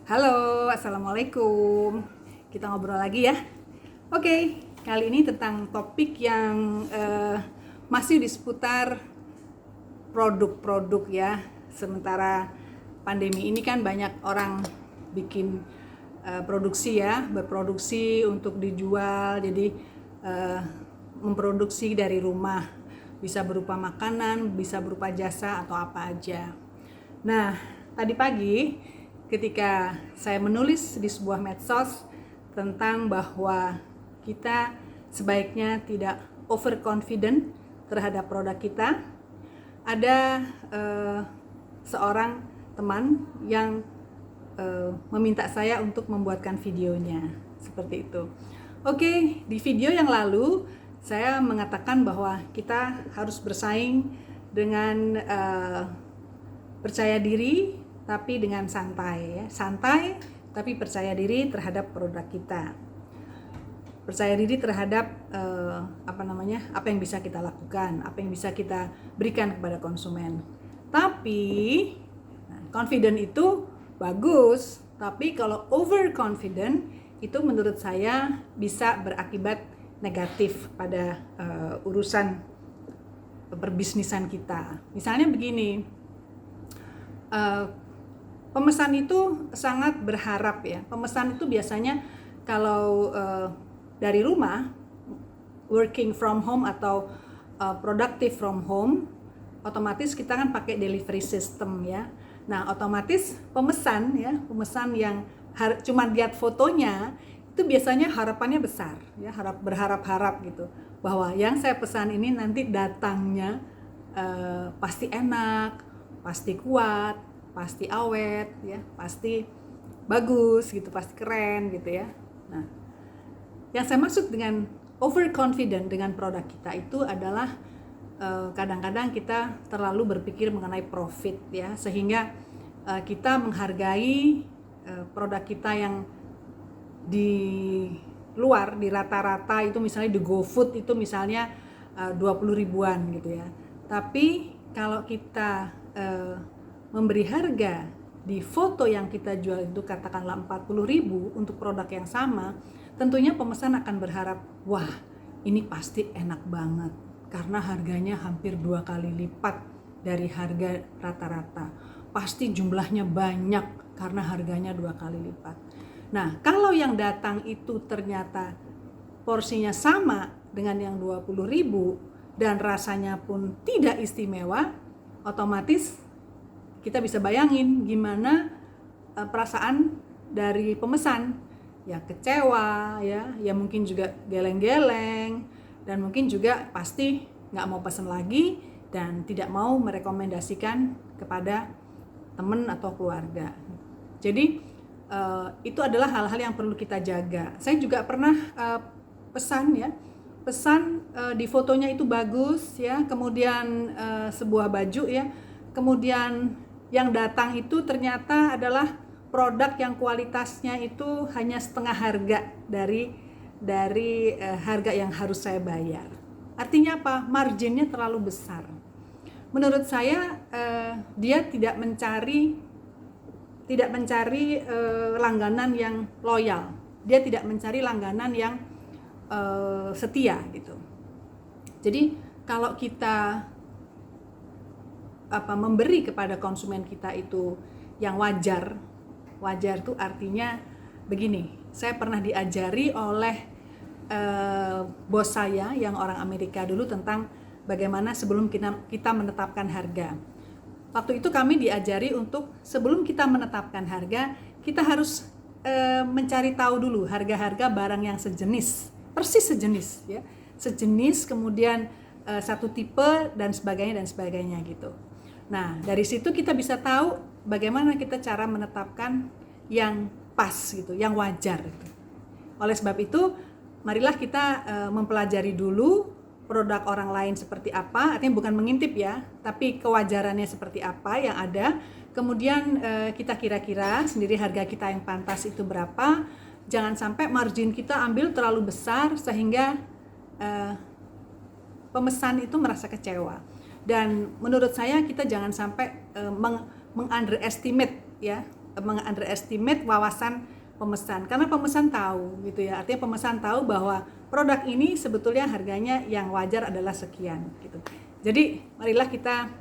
Halo, assalamualaikum. Kita ngobrol lagi ya. Oke, kali ini tentang topik yang masih di seputar produk-produk ya. Sementara pandemi ini kan banyak orang bikin produksi ya, berproduksi untuk dijual. Jadi memproduksi dari rumah, bisa berupa makanan, bisa berupa jasa atau apa aja. Nah, tadi pagi ketika saya menulis di sebuah medsos tentang bahwa kita sebaiknya tidak overconfident terhadap produk kita, ada seorang teman yang meminta saya untuk membuatkan videonya seperti itu. Oke, di video yang lalu saya mengatakan bahwa kita harus bersaing dengan percaya diri tapi dengan santai ya. Santai tapi percaya diri terhadap produk kita. Percaya diri terhadap apa yang bisa kita lakukan, apa yang bisa kita berikan kepada konsumen. Tapi confident itu bagus, tapi kalau overconfident itu menurut saya bisa berakibat negatif pada urusan perbisnisan kita. Misalnya begini, pemesan itu sangat berharap ya. Pemesan itu biasanya kalau dari rumah, working from home atau productive from home, otomatis kita kan pakai delivery system ya. Nah, otomatis pemesan yang cuma lihat fotonya itu biasanya harapannya besar ya, berharap-harap gitu bahwa yang saya pesan ini nanti datangnya pasti enak, pasti kuat, pasti awet ya, pasti bagus gitu, pasti keren gitu ya. Nah, yang saya maksud dengan overconfident dengan produk kita itu adalah kadang-kadang kita terlalu berpikir mengenai profit ya, sehingga kita menghargai produk kita yang di luar, di rata-rata itu misalnya di GoFood itu misalnya 20 ribuan gitu ya. Tapi kalau kita memberi harga di foto yang kita jual itu katakanlah 40.000 untuk produk yang sama, tentunya pemesan akan berharap, wah ini pasti enak banget karena harganya hampir 2 kali lipat dari harga rata-rata. Pasti jumlahnya banyak karena harganya 2 kali lipat. Nah, kalau yang datang itu ternyata porsinya sama dengan yang 20.000 dan rasanya pun tidak istimewa, otomatis kita bisa bayangin gimana perasaan dari pemesan, ya kecewa ya mungkin juga geleng-geleng, dan mungkin juga pasti nggak mau pesan lagi dan tidak mau merekomendasikan kepada teman atau keluarga. Jadi itu adalah hal-hal yang perlu kita jaga. Saya juga pernah pesan di fotonya itu bagus ya, kemudian sebuah baju ya, kemudian yang datang itu ternyata adalah produk yang kualitasnya itu hanya setengah harga dari harga yang harus saya bayar. Artinya apa? Marginnya terlalu besar. Menurut saya dia tidak mencari langganan yang loyal. Dia tidak mencari langganan yang setia gitu. Jadi kalau kita memberi kepada konsumen kita itu yang wajar itu artinya begini. Saya pernah diajari oleh bos saya yang orang Amerika dulu tentang bagaimana sebelum kita menetapkan harga. Waktu itu kami diajari untuk sebelum kita menetapkan harga, kita harus mencari tahu dulu harga-harga barang yang sejenis, persis sejenis ya. Sejenis, kemudian satu tipe dan sebagainya gitu. Nah, dari situ kita bisa tahu bagaimana kita cara menetapkan yang pas gitu, yang wajar gitu. Oleh sebab itu, marilah kita mempelajari dulu produk orang lain seperti apa, artinya bukan mengintip ya, tapi kewajarannya seperti apa yang ada. Kemudian kita kira-kira sendiri harga kita yang pantas itu berapa. Jangan sampai margin kita ambil terlalu besar sehingga pemesan itu merasa kecewa. Dan menurut saya kita jangan sampai meng-underestimate ya meng-underestimate wawasan pemesan, karena pemesan tahu gitu ya. Artinya pemesan tahu bahwa produk ini sebetulnya harganya yang wajar adalah sekian gitu. Jadi marilah kita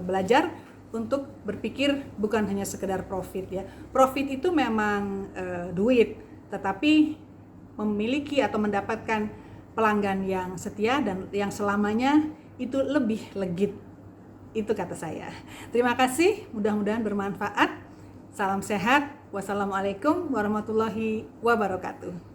belajar untuk berpikir bukan hanya sekedar profit ya. Profit itu memang duit, tetapi memiliki atau mendapatkan pelanggan yang setia dan yang selamanya itu lebih legit. Itu kata saya. Terima kasih, mudah-mudahan bermanfaat. Salam sehat. Wassalamualaikum warahmatullahi wabarakatuh.